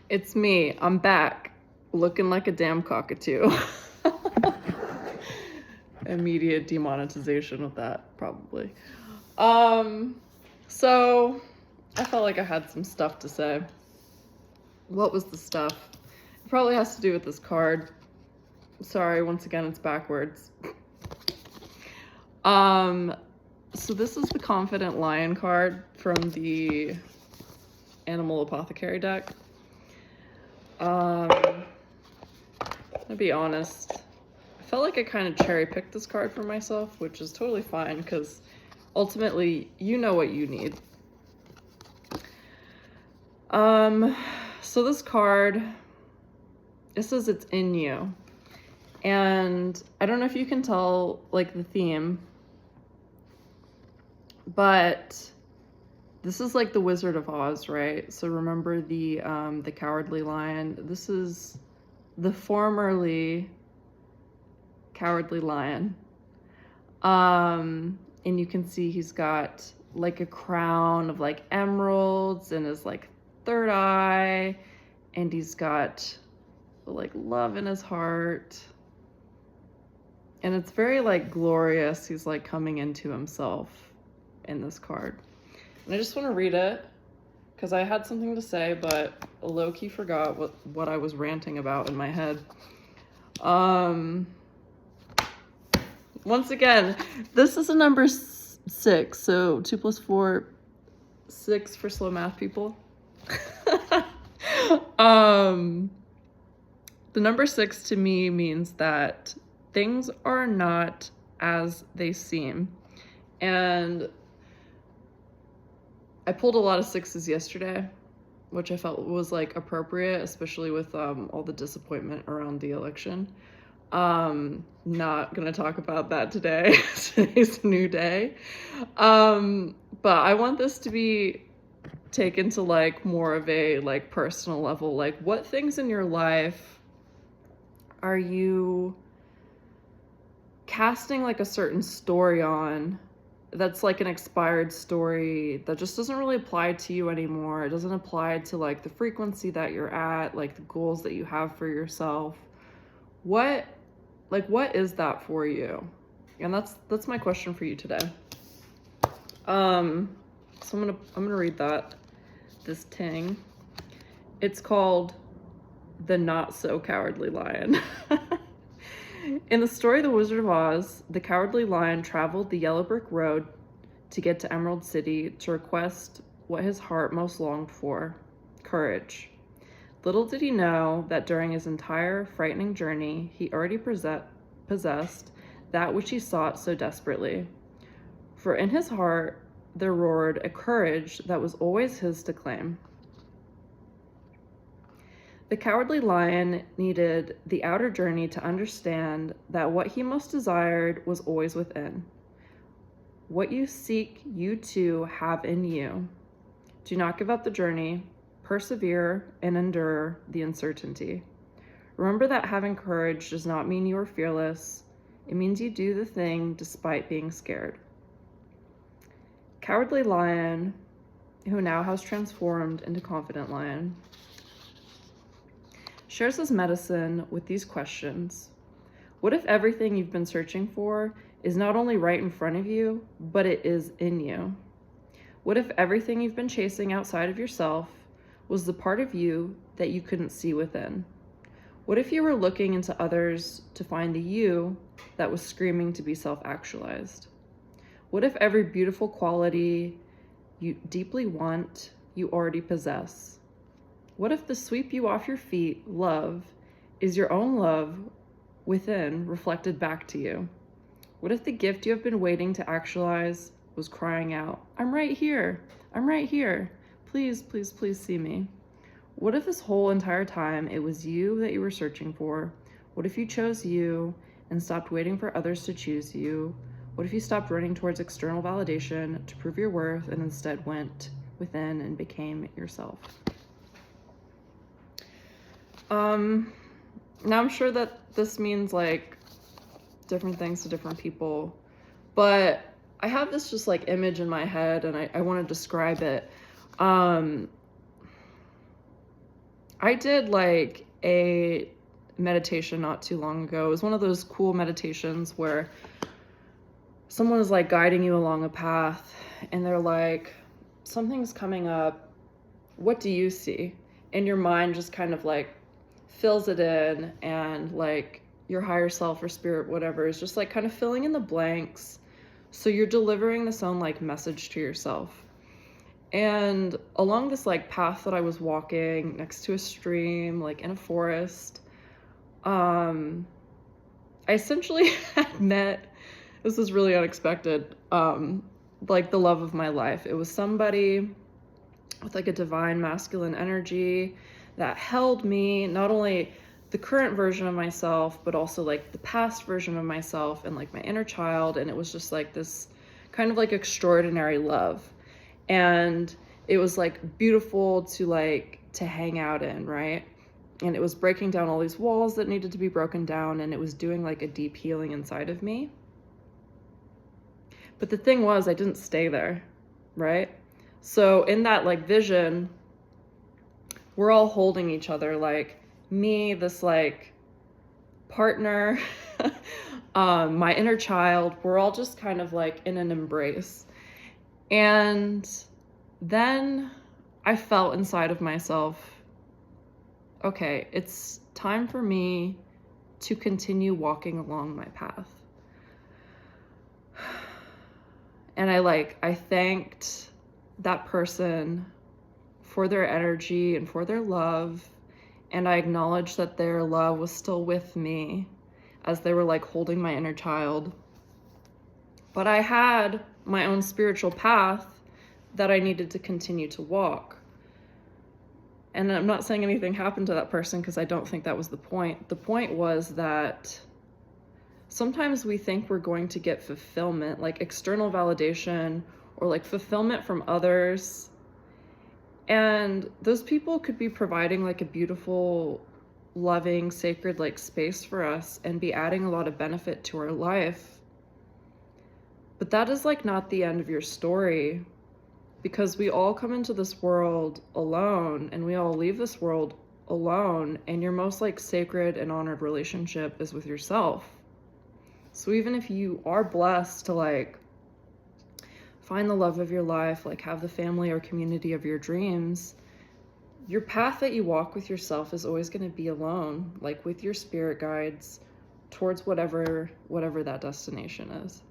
It's me. I'm back, looking like a damn cockatoo. Immediate demonetization with that, probably. So I felt like I had some stuff to say. What was the stuff? It probably has to do with this card. Sorry, once again, it's backwards. So this is the Confident Lion card from the Animal Apothecary deck. I'll be honest. I felt like I kind of cherry-picked this card for myself, which is totally fine, because ultimately, you know what you need. So this card, it says it's in you. And I don't know if you can tell, like, the theme, but this is like the Wizard of Oz, right? So remember the Cowardly Lion? This is the formerly Cowardly Lion. And you can see he's got like a crown of like emeralds and his like third eye, and he's got like love in his heart. And it's very like glorious. He's like coming into himself in this card. And I just want to read it because I had something to say, but low-key forgot what I was ranting about in my head. Once again, this is a number 6, so 2 + 4, 6 for slow math people. The number 6 to me means that things are not as they seem. And I pulled a lot of 6s yesterday, which I felt was like appropriate, especially with all the disappointment around the election. Not gonna talk about that today. Today's a new day. But I want this to be taken to like more of a like personal level. Like, what things in your life are you casting like a certain story on that's like an expired story that just doesn't really apply to you anymore? It doesn't apply to like the frequency that you're at, like the goals that you have for yourself. What is that for you? And that's my question for you today. So I'm gonna read this ting. It's called The Not So Cowardly Lion. In the story The Wizard of Oz, the Cowardly Lion traveled the yellow brick road to get to Emerald City to request what his heart most longed for: courage. Little did he know that during his entire frightening journey, he already possessed that which he sought so desperately. For in his heart there roared a courage that was always his to claim. The Cowardly Lion needed the outer journey to understand that what he most desired was always within. What you seek, you too have in you. Do not give up the journey. Persevere and endure the uncertainty. Remember that having courage does not mean you are fearless. It means you do the thing despite being scared. Cowardly Lion, who now has transformed into Confident Lion, shares his medicine with these questions. What if everything you've been searching for is not only right in front of you, but it is in you? What if everything you've been chasing outside of yourself was the part of you that you couldn't see within? What if you were looking into others to find the you that was screaming to be self-actualized? What if every beautiful quality you deeply want, you already possess? What if the sweep you off your feet, love, is your own love within reflected back to you? What if the gift you have been waiting to actualize was crying out, I'm right here, please, please, please see me? What if this whole entire time it was you that you were searching for? What if you chose you and stopped waiting for others to choose you? What if you stopped running towards external validation to prove your worth and instead went within and became yourself? Now I'm sure that this means like different things to different people, but I have this just like image in my head and I want to describe it. I did like a meditation not too long ago. It was one of those cool meditations where someone is like guiding you along a path and they're like, something's coming up. What do you see? And your mind just kind of like fills it in, and like your higher self or spirit, whatever, is just like kind of filling in the blanks. So you're delivering this own like message to yourself. And along this like path that I was walking next to a stream, like in a forest, I essentially had met, this was really unexpected, like the love of my life. It was somebody with like a divine masculine energy that held me, not only the current version of myself, but also like the past version of myself and like my inner child. And it was just like this kind of like extraordinary love. And it was like beautiful to hang out in, right? And it was breaking down all these walls that needed to be broken down, and it was doing like a deep healing inside of me. But the thing was, I didn't stay there, right? So in that like vision, we're all holding each other, like me, this like partner, my inner child, we're all just kind of like in an embrace. And then I felt inside of myself, okay, it's time for me to continue walking along my path. And I thanked that person for their energy and for their love. And I acknowledged that their love was still with me as they were like holding my inner child. But I had my own spiritual path that I needed to continue to walk. And I'm not saying anything happened to that person, because I don't think that was the point. The point was that sometimes we think we're going to get fulfillment, like external validation or like fulfillment from others. And those people could be providing like a beautiful, loving, sacred like space for us and be adding a lot of benefit to our life. But that is like not the end of your story, because we all come into this world alone and we all leave this world alone, and your most like sacred and honored relationship is with yourself. So even if you are blessed to like find the love of your life, like have the family or community of your dreams, your path that you walk with yourself is always going to be alone, like with your spirit guides towards whatever that destination is.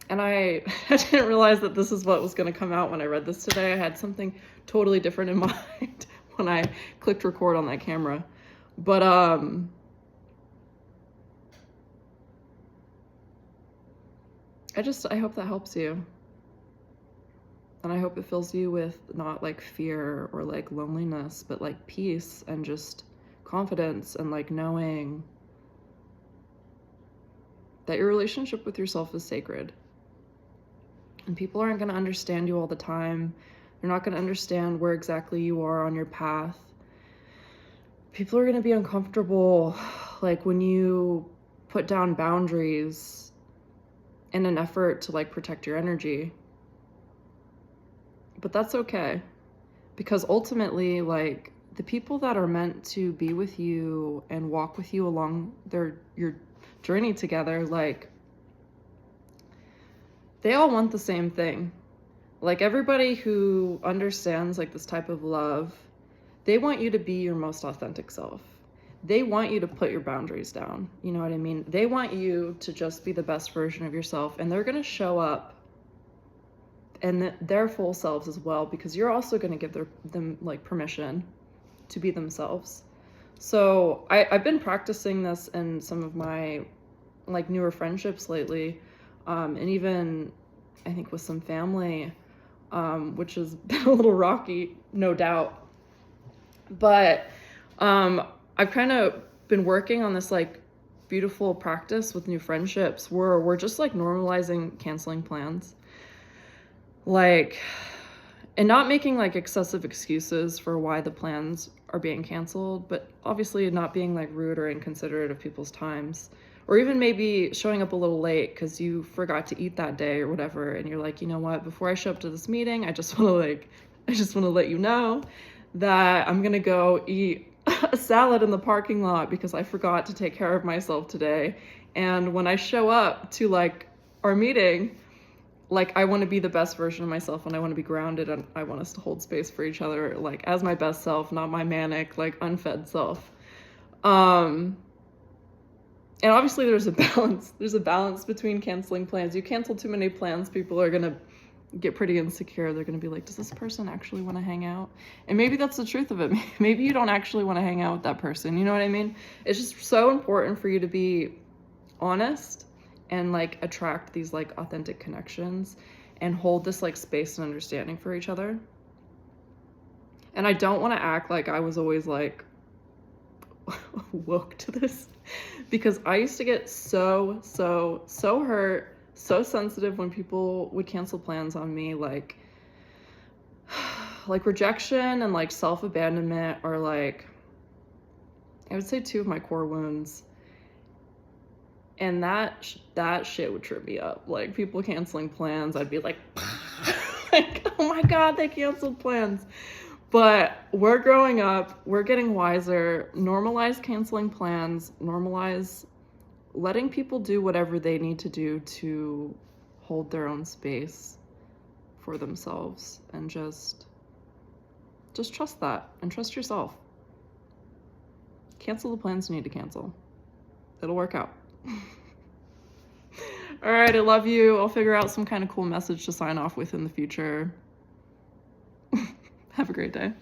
And I didn't realize that this is what was going to come out when I read this today. I had something totally different in mind when I clicked record on that camera. But I hope that helps you. And I hope it fills you with not like fear or like loneliness, but like peace and just confidence and like knowing that your relationship with yourself is sacred. And people aren't going to understand you all the time. They're not going to understand where exactly you are on your path. People are going to be uncomfortable, like when you put down boundaries in an effort to like protect your energy. But that's okay, because ultimately, like the people that are meant to be with you and walk with you along your journey together, like they all want the same thing. Like everybody who understands like this type of love, they want you to be your most authentic self. They want you to put your boundaries down. You know what I mean? They want you to just be the best version of yourself, and they're going to show up and their full selves as well, because you're also going to give them like permission to be themselves. So I've been practicing this in some of my like newer friendships lately. And even I think with some family, which has been a little rocky, no doubt. But I've kind of been working on this like beautiful practice with new friendships where we're just like normalizing canceling plans. Like, and not making like excessive excuses for why the plans are being canceled, but obviously not being like rude or inconsiderate of people's times. Or even maybe showing up a little late because you forgot to eat that day or whatever, and you're like, you know what, before I show up to this meeting, I just want to let you know that I'm gonna go eat a salad in the parking lot because I forgot to take care of myself today. And when I show up to like our meeting, like I want to be the best version of myself, and I want to be grounded, and I want us to hold space for each other, like as my best self, not my manic, like unfed self. And obviously there's a balance. There's a balance between canceling plans. You cancel too many plans, people are gonna get pretty insecure. They're gonna be like, does this person actually want to hang out? And maybe that's the truth of it. Maybe you don't actually want to hang out with that person. You know what I mean? It's just so important for you to be honest and like attract these like authentic connections and hold this like space and understanding for each other. And I don't want to act like I was always like woke to this, because I used to get so hurt, so sensitive when people would cancel plans on me, like rejection and like self-abandonment are like, I would say, two of my core wounds. And that shit would trip me up. Like people canceling plans, I'd be like, like, oh my God, they canceled plans. But we're growing up, we're getting wiser. Normalize canceling plans, normalize letting people do whatever they need to do to hold their own space for themselves, and just trust that and trust yourself. Cancel the plans you need to cancel. It'll work out. All right, I love you. I'll figure out some kind of cool message to sign off with in the future. Have a great day.